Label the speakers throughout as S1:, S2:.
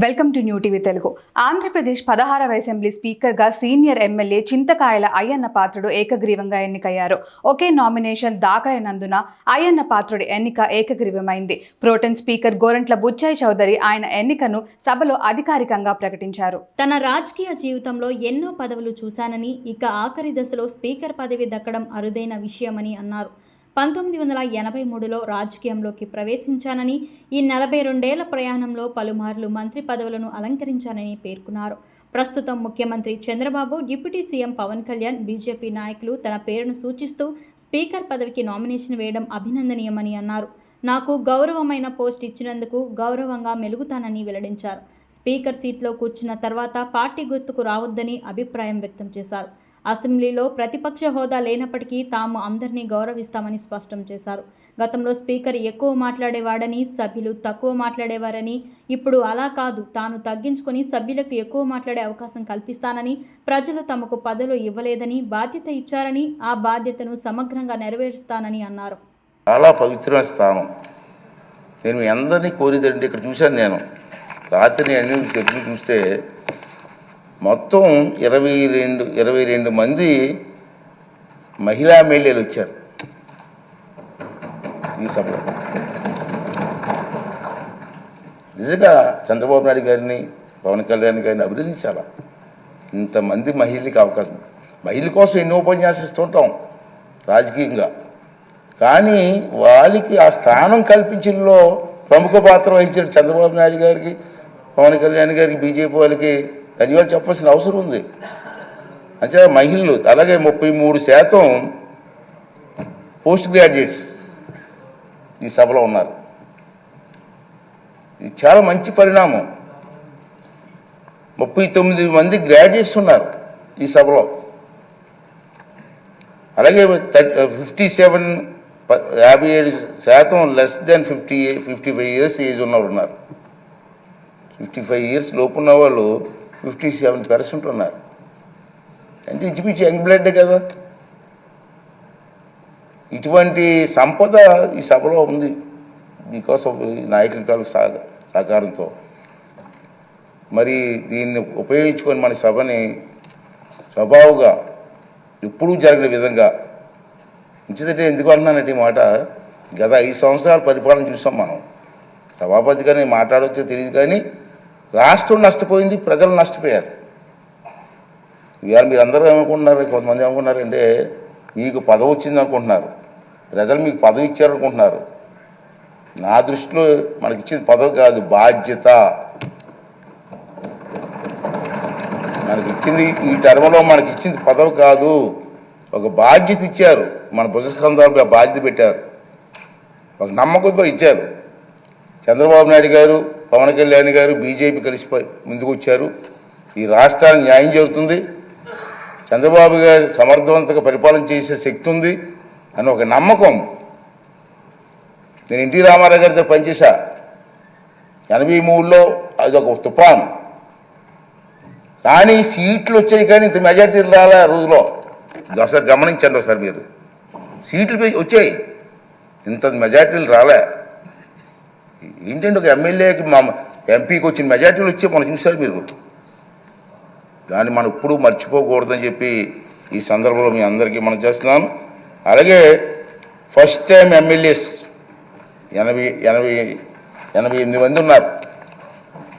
S1: Welcome to new TV Telugu. Andhra Pradesh 16వ assembly స్పీకర్గా senior MLA Chintakayala Ayyanna Patrudu ఏకగ్రీవంగా ఎన్నికయ్యారు. ఒకే నామినేషన్ దాఖలైనందున అయ్యన్న పాత్రుడి ఎన్నిక ఏకగ్రీవమైంది. ప్రోటెం స్పీకర్ గోరంట్ల బుచ్చయ్య చౌదరి ఆయన ఎన్నికను సభలో అధికారికంగా ప్రకటించారు.
S2: తన రాజకీయ జీవితంలో ఎన్నో పదవులు చూశానని, ఇక ఆఖరి దశలో స్పీకర్ పదవి దక్కడం అరుదైన విషయమని అన్నారు. 1983లో రాజకీయంలోకి ప్రవేశించానని, ఈ 42 ఏళ్ల ప్రయాణంలో పలుమార్లు మంత్రి పదవులను అలంకరించానని పేర్కొన్నారు. ప్రస్తుతం ముఖ్యమంత్రి Chandrababu, deputy CM Pawan Kalyan, BJP నాయకులు తన పేరును సూచిస్తూ స్పీకర్ పదవికి నామినేషన్ వేయడం అభినందనీయమని అన్నారు. నాకు గౌరవమైన పోస్ట్ ఇచ్చినందుకు గౌరవంగా మెలుగుతానని వెల్లడించారు. స్పీకర్ సీట్లో కూర్చున్న తర్వాత పార్టీ గుర్తుకు రావద్దని అభిప్రాయం వ్యక్తం చేశారు. అసెంబ్లీలో ప్రతిపక్ష హోదా లేనప్పటికీ తాము అందరినీ గౌరవిస్తామని స్పష్టం చేశారు. గతంలో స్పీకర్ ఎక్కువ మాట్లాడేవాడని, సభ్యులు తక్కువ మాట్లాడేవారని, ఇప్పుడు అలా కాదు, తాను తగ్గించుకొని సభ్యులకు ఎక్కువ మాట్లాడే అవకాశం కల్పిస్తానని, ప్రజలు తమకు పదవులు ఇవ్వలేదని, బాధ్యత ఇచ్చారని, ఆ బాధ్యతను సమగ్రంగా నెరవేరుస్తానని అన్నారు.
S3: చాలా పవిత్రమైన స్థానం. నేను మీ అందరినీ కోరిదండి, ఇక్కడ చూశాను నేను రాత్రి అన్ని దగ్గర చూస్తే మొత్తం 22 మంది మహిళా ఎమ్మెల్యేలు వచ్చారు ఈ సభలో. నిజంగా చంద్రబాబు నాయుడు గారిని, పవన్ కళ్యాణ్ గారిని అభినందించాలా. ఇంతమంది మహిళలకు అవకాశం, మహిళల కోసం ఎన్నో ఉపన్యాసాలు ఇస్తుంటాం రాజకీయంగా, కానీ వాళ్ళకి ఆ స్థానం కల్పించడంలో ప్రముఖ పాత్ర వహించిన చంద్రబాబు నాయుడు గారికి, పవన్ కళ్యాణ్ గారికి, బీజేపీ వాళ్ళకి ధన్యవాదాలు చెప్పాల్సిన అవసరం ఉంది. అంటే మహిళలు అలాగే 33% పోస్ట్ గ్రాడ్యుయేట్స్ ఈ సభలో ఉన్నారు. ఇది చాలా మంచి పరిణామం. 39 మంది గ్రాడ్యుయేట్స్ ఉన్నారు ఈ సభలో. అలాగే 57% లెస్ దెన్ 55 ఇయర్స్ ఏజ్ ఉన్నవారు ఉన్నారు. 55 ఇయర్స్ లోపు ఉన్న వాళ్ళు 57% ఉన్నారు. అంటే ఇంచుమించు యంగ్ బ్లడ్ కదా. ఇటువంటి సంపద ఈ సభలో ఉంది బికాస్ ఆఫ్ నాయకుల తాలూకు సహకారంతో. మరి దీన్ని ఉపయోగించుకొని మన సభని స్వభావుగా ఎప్పుడూ జరిగిన విధంగా ఉంచితే, ఎందుకు అంటున్నానంటే ఈ మాట, గత 5 సంవత్సరాల పరిపాలన చూసాం మనం. సభాపతిగా నేను మాట్లాడవచ్చో తెలియదు, కానీ రాష్ట్రం నష్టపోయింది, ప్రజలు నష్టపోయారు. ఇవాళ మీరు అందరూ ఏమనుకుంటున్నారు, కొంతమంది ఏమనుకుంటున్నారంటే మీకు పదవి వచ్చింది అనుకుంటున్నారు, ప్రజలు మీకు పదవి ఇచ్చారనుకుంటున్నారు. నా దృష్టిలో మనకి ఇచ్చింది పదవి కాదు, బాధ్యత. మనకి ఇచ్చింది ఈ టర్మ్లో మనకి ఇచ్చింది పదవి కాదు, ఒక బాధ్యత ఇచ్చారు. మన భుజస్కంధాలపై ఆ బాధ్యత పెట్టారు, ఒక నమ్మకంతో ఇచ్చారు. చంద్రబాబు నాయుడు గారు, పవన్ కళ్యాణ్ గారు, బీజేపీ కలిసిపోయి ముందుకు వచ్చారు. ఈ రాష్ట్రానికి న్యాయం జరుగుతుంది, చంద్రబాబు గారు సమర్థవంతంగా పరిపాలన చేసే శక్తి ఉంది అని ఒక నమ్మకం. నేను ఎన్టీ రామారావు గారితో పనిచేశా 83లో, అది ఒక తుఫాన్. కానీ సీట్లు వచ్చాయి, కానీ ఇంత మెజార్టీలు రాలే ఆ రోజులో. ఒకసారి గమనించండి, ఒకసారి మీరు సీట్లు వచ్చాయి, ఇంత మెజార్టీలు రాలే. ఏంటంటే ఒక ఎమ్మెల్యేకి మా ఎంపీకి వచ్చిన మెజార్టీలు వచ్చి మనం చూశారు మీరు. దాన్ని మనం ఎప్పుడూ మర్చిపోకూడదని చెప్పి ఈ సందర్భంలో మీ అందరికీ మనం చేస్తున్నాను. అలాగే ఫస్ట్ టైం ఎమ్మెల్యేస్ 88 మంది ఉన్నారు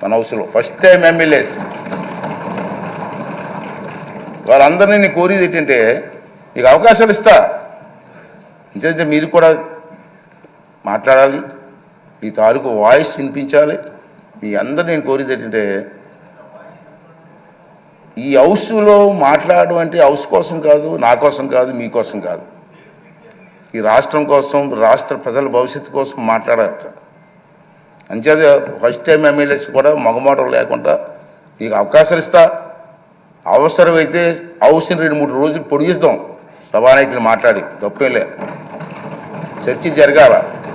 S3: మన హౌస్లో. ఫస్ట్ టైం ఎమ్మెల్యేస్ వారందరినీ నేను కోరేది ఏంటంటే, మీకు అవకాశాలు ఇస్తా, ఎందుకంటే మీరు కూడా మాట్లాడాలి, మీ తాలూకు వాయిస్ వినిపించాలి. మీ అందరూ నేను కోరేది ఏంటంటే, ఈ హౌస్లో మాట్లాడడం అంటే హౌస్ కోసం కాదు, నా కోసం కాదు, మీకోసం కాదు, ఈ రాష్ట్రం కోసం, రాష్ట్ర ప్రజల భవిష్యత్తు కోసం మాట్లాడాలి. అంచేది ఫస్ట్ టైం ఎమ్మెల్యేస్ కూడా మగమాటం లేకుండా మీకు అవకాశాలు ఇస్తా. అవసరమైతే హౌస్ని 2-3 రోజులు పొడిగిస్తాం, సభానాయకులు మాట్లాడి, తప్పేలే, చర్చ జరగాల.